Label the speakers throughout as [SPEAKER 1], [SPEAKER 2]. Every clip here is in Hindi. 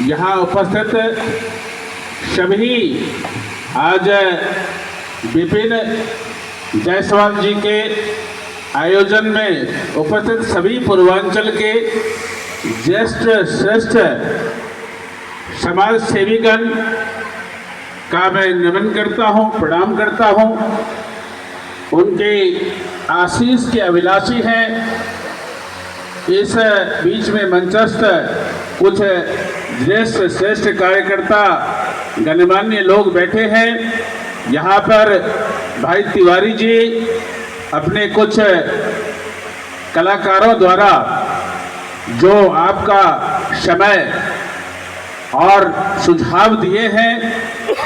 [SPEAKER 1] यहाँ उपस्थित सभी आज विपिन जायसवाल जी के आयोजन में उपस्थित सभी पूर्वांचल के ज्येष्ठ श्रेष्ठ समाज सेवीगण का मैं नमन करता हूँ, प्रणाम करता हूँ। उनके आशीष के अभिलाषी हैं। इस बीच में मंचस्थ कुछ ज्येष्ठ श्रेष्ठ कार्यकर्ता गणमान्य लोग बैठे हैं। यहाँ पर भाई तिवारी जी अपने कुछ कलाकारों द्वारा जो आपका समय और सुझाव दिए हैं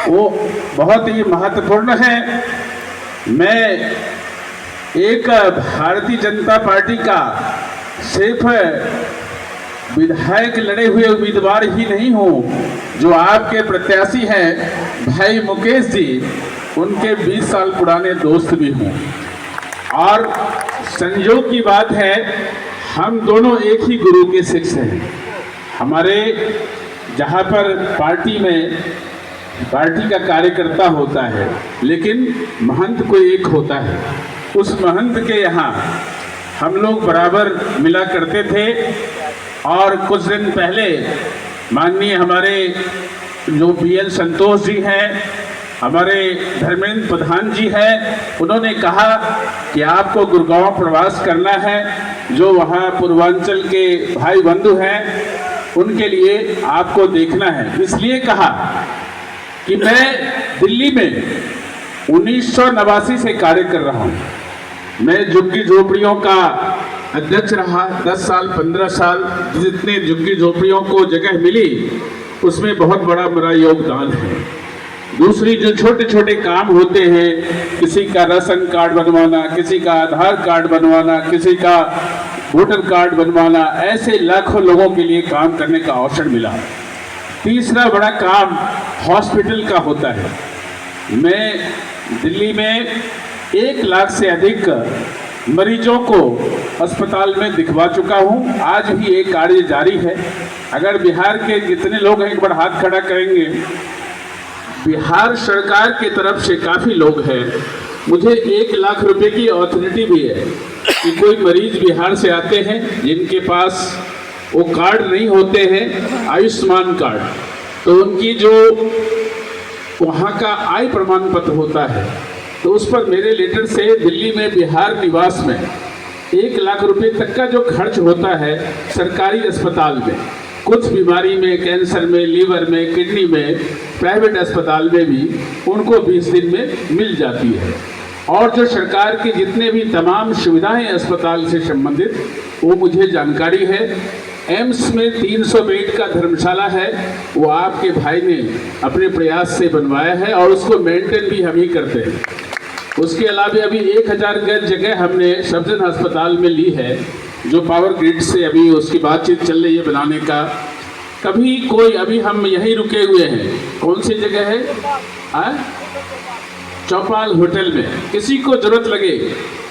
[SPEAKER 1] वो बहुत ही महत्वपूर्ण है। मैं एक भारतीय जनता पार्टी का सिर्फ विधायक लड़े हुए उम्मीदवार ही नहीं हूँ, जो आपके प्रत्याशी हैं भाई मुकेश जी, उनके 20 साल पुराने दोस्त भी हूँ। और संयोग की बात है, हम दोनों एक ही गुरु के शिष्य हैं। हमारे जहाँ पर पार्टी में पार्टी का कार्यकर्ता होता है, लेकिन महंत कोई एक होता है। उस महंत के यहाँ हम लोग बराबर मिला करते थे। और कुछ दिन पहले माननीय हमारे जो PL संतोष जी हैं, हमारे धर्मेंद्र प्रधान जी हैं, उन्होंने कहा कि आपको गुड़गांव प्रवास करना है। जो वहाँ पूर्वांचल के भाई बंधु हैं उनके लिए आपको देखना है। इसलिए कहा कि मैं दिल्ली में 1989 से कार्य कर रहा हूँ। मैं झुग्गी झोपड़ियों का अध्यक्ष रहा 10 साल 15 साल। जितने झुग्गी झोपड़ियों को जगह मिली उसमें बहुत बड़ा मेरा योगदान है। दूसरी जो छोटे छोटे काम होते हैं, किसी का राशन कार्ड बनवाना, किसी का आधार कार्ड बनवाना, किसी का वोटर कार्ड बनवाना, ऐसे लाखों लोगों के लिए काम करने का अवसर मिला। तीसरा बड़ा काम हॉस्पिटल का होता है। मैं दिल्ली में 1 लाख से अधिक मरीजों को अस्पताल में दिखवा चुका हूं। आज भी एक कार्य जारी है। अगर बिहार के जितने लोग हैं एक बार हाथ खड़ा करेंगे। बिहार सरकार की तरफ से काफ़ी लोग हैं। मुझे 1 लाख रुपए की अथॉरिटी भी है कि कोई मरीज बिहार से आते हैं जिनके पास वो कार्ड नहीं होते हैं, आयुष्मान कार्ड, तो उनकी जो वहाँ का आय प्रमाण पत्र होता है, तो उस पर मेरे लेटर से दिल्ली में बिहार निवास में 1 लाख रुपए तक का जो खर्च होता है सरकारी अस्पताल में, कुछ बीमारी में, कैंसर में, लीवर में, किडनी में, प्राइवेट अस्पताल में भी उनको 20 दिन में मिल जाती है। और जो सरकार की जितने भी तमाम सुविधाएं अस्पताल से संबंधित, वो मुझे जानकारी है। एम्स में 300 बेड का धर्मशाला है, वो आपके भाई ने अपने प्रयास से बनवाया है और उसको मेंटेन भी हम ही करते हैं। उसके अलावा अभी 1000 गज जगह हमने सबजन अस्पताल में ली है, जो पावर ग्रिड से अभी उसकी बातचीत चल रही है बनाने का। कभी कोई, अभी हम यहीं रुके हुए हैं, कौन सी जगह है, चौपाल होटल में। किसी को जरूरत लगे,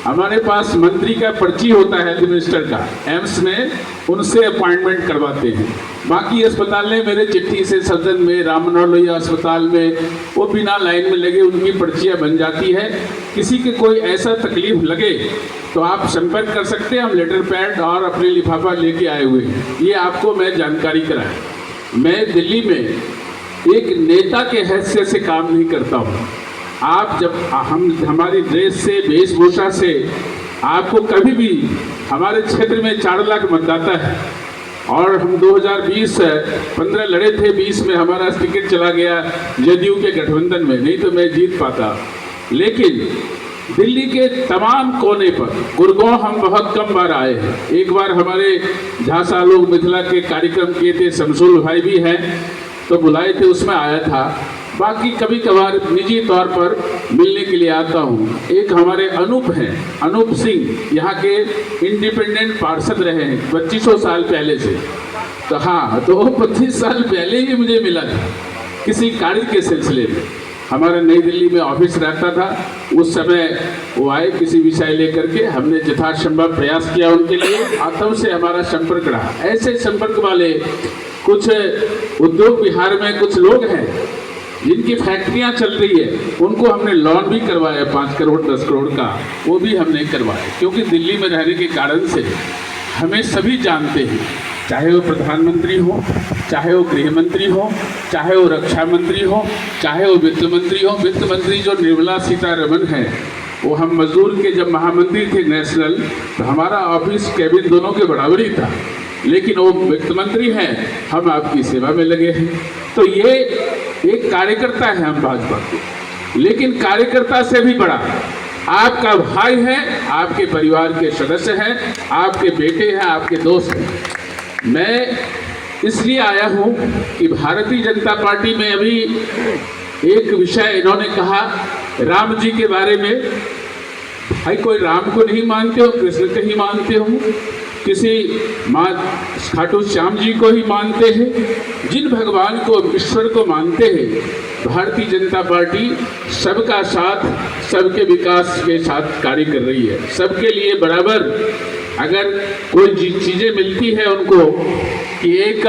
[SPEAKER 1] हमारे पास मंत्री का पर्ची होता है, हेल्थ मिनिस्टर का, एम्स में उनसे अपॉइंटमेंट करवाते हैं। बाकी अस्पताल में मेरे चिट्ठी से सदन में, राम मनोहर लोहिया अस्पताल में, वो बिना लाइन में लगे उनकी पर्चियाँ बन जाती है। किसी के कोई ऐसा तकलीफ लगे तो आप संपर्क कर सकते हैं। हम लेटर पैड और अपने लिफाफा लेके आए हुए हैं, ये आपको मैं जानकारी कराएं। मैं दिल्ली में एक नेता के हैसियत से काम नहीं करता हूँ। आप जब हमारी ड्रेस से, वेशभूषा से आपको कभी भी, हमारे क्षेत्र में 4 लाख मतदाता है और हम 2015 लड़े थे, 20 में हमारा टिकट चला गया जदयू के गठबंधन में, नहीं तो मैं जीत पाता। लेकिन दिल्ली के तमाम कोने पर, गुड़गांव हम बहुत कम बार आए हैं। एक बार हमारे झांसा लोग मिथिला के कार्यक्रम किए थे, शमसुल भाई भी हैं तो बुलाए थे, उसमें आया था। बाकी कभी कभार निजी तौर पर मिलने के लिए आता हूँ। एक हमारे अनूप हैं, अनूप सिंह, यहाँ के इंडिपेंडेंट पार्षद रहे हैं 2500 साल पहले से। तो हाँ, तो 25 साल पहले ही मुझे मिला था किसी कार्य के सिलसिले में। हमारा नई दिल्ली में ऑफिस रहता था, उस समय वो आए किसी विषय लेकर के, हमने यथासंभव प्रयास किया उनके लिए, तब से हमारा संपर्क रहा। ऐसे संपर्क वाले कुछ उद्योग बिहार में कुछ लोग हैं जिनकी फैक्ट्रियां चल रही है, उनको हमने लोन भी करवाया 5 करोड़ 10 करोड़ का, वो भी हमने करवाया। क्योंकि दिल्ली में रहने के कारण से हमें सभी जानते हैं, चाहे वो प्रधानमंत्री हो, चाहे वो गृह मंत्री हो, चाहे वो रक्षा मंत्री हो, चाहे वो वित्त मंत्री हो। वित्त मंत्री जो निर्मला सीतारमण है, वो हम मजदूर के जब महामंत्री थे नेशनल, तो हमारा ऑफिस कैबिन दोनों के बराबर ही था, लेकिन वो वित्त मंत्री हैं, हम आपकी सेवा में लगे हैं। तो ये एक कार्यकर्ता है हम भाजपा के, लेकिन कार्यकर्ता से भी बड़ा आपका भाई है, आपके परिवार के सदस्य हैं, आपके बेटे हैं, आपके दोस्त हैं। मैं इसलिए आया हूँ कि भारतीय जनता पार्टी में अभी एक विषय इन्होंने कहा राम जी के बारे में। भाई कोई राम को नहीं मानते हो, कृष्ण को ही मानते हो, किसी माँ खाटू श्याम जी को ही मानते हैं। जिन भगवान को, ईश्वर को मानते हैं, भारतीय जनता पार्टी सबका साथ, सबके विकास के साथ कार्य कर रही है। सबके लिए बराबर अगर कोई चीज़ें मिलती है उनको कि एक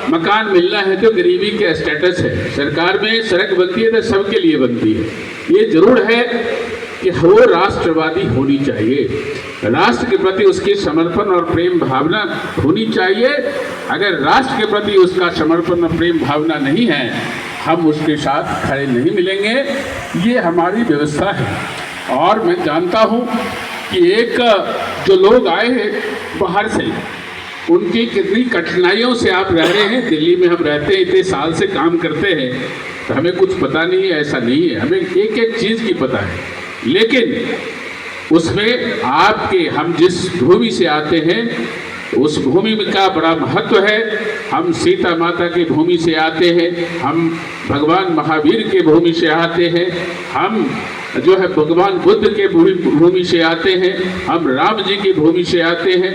[SPEAKER 1] मकान मिलना है तो गरीबी के स्टेटस है, सरकार में सड़क बनती है तो सबके लिए बनती है। ये जरूर है कि वो राष्ट्रवादी होनी चाहिए, राष्ट्र के प्रति उसकी समर्पण और प्रेम भावना होनी चाहिए। अगर राष्ट्र के प्रति उसका समर्पण और प्रेम भावना नहीं है, हम उसके साथ खड़े नहीं मिलेंगे। ये हमारी व्यवस्था है। और मैं जानता हूँ कि एक जो लोग आए हैं बाहर से, उनकी कितनी कठिनाइयों से आप रह रहे हैं। दिल्ली में हम रहते हैं, इतने साल से काम करते हैं, तो हमें कुछ पता नहीं है, ऐसा नहीं है। हमें एक एक चीज़ की पता है, लेकिन उसमें आपके, हम जिस भूमि से आते हैं उस भूमि का बड़ा महत्व है। हम सीता माता की भूमि से आते हैं, हम भगवान महावीर के भूमि से आते हैं, हम जो है भगवान बुद्ध के भूमि से आते हैं, हम राम जी की भूमि से आते हैं।